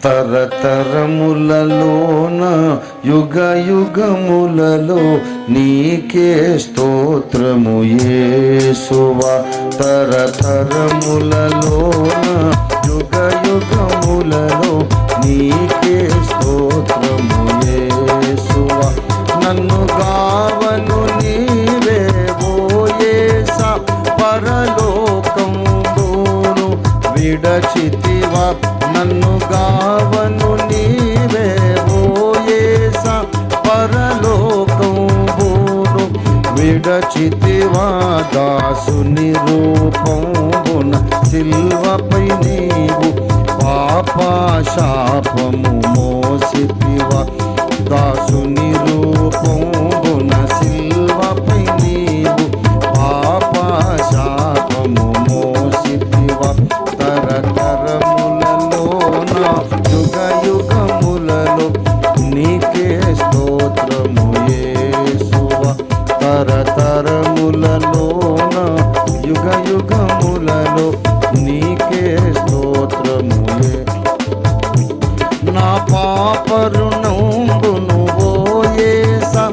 తరతరములలోన యుగ యుగములలో నీకే స్తోత్రము యేసువా. తరతరములలోన యుగ యుగములలో నీకే స్తోత్రము యేసువా. నన్ను గావను నీవే ఓ యేసా, పరలోకంబును విడచితివా. నన్ను గావను నీవే ఓ యేసా, పరలోకంబును విడచితివా. దాసుని రూపంబున సిల్వపై నీవు పాపశాపము మోసితివా. దాసుని రూపంబున సిల్వపై నీవు పాపశాపము మోసితివా. తరతరములలోన యుగ యుగములలో నీకే స్తోత్రము యేసువా. తరతరములలోన యుగ యుగములలో నీకే స్తోత్రము. నా పాపరుణంబును ఓ యేసా,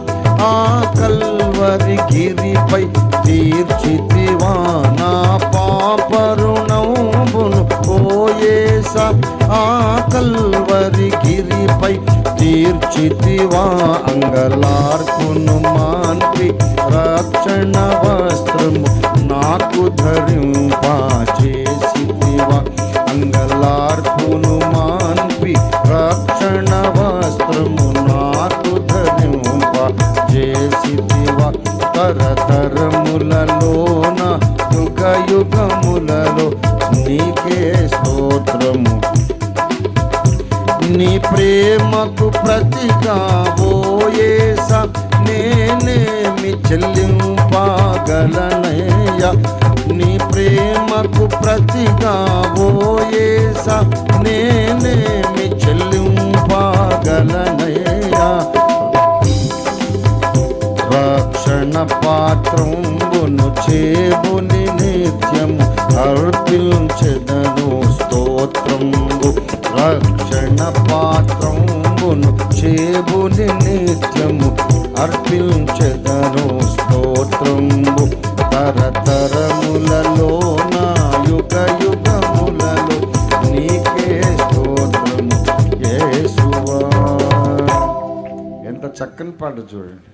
ఆ కల్వరి గిరిపై తీర్చితివా. నా పాపరుణంబును ఓ యేసా, ఆ కల్వరి గిరిపై తీర్చితివా. అంగలార్పును మాన్పి రక్షణ వస్త్రము నాకు ధరింపచేసితివా. అంగలార్పును మాన్పి రక్షణ వస్త్రము నాకు ధరింపచేసితివా. తరతరములలోన యుగ యుగములలో నీకే స్తోత్రము. నీ ప్రేమకు ప్రతిగా ఓ యేసా, నేనేమి చెల్లింపగలనయ్యా. నీ ప్రేమకు ప్రతిగా ఓ యేసా, నేనేమి చెల్లింపగలనయ్యా. రక్షణ పాత్రంబును చేబుని నిత్యము అర్పించెదను స్తోత్రంబు. రక్షణ పాత్రంబును చేబుని నిత్యము అర్పించెదను స్తోత్రంబు. తరతరములలోన యుగ యుగములలో నీకే స్తోత్రము యేసువా. ఎంత చక్కని పాట చూడండి.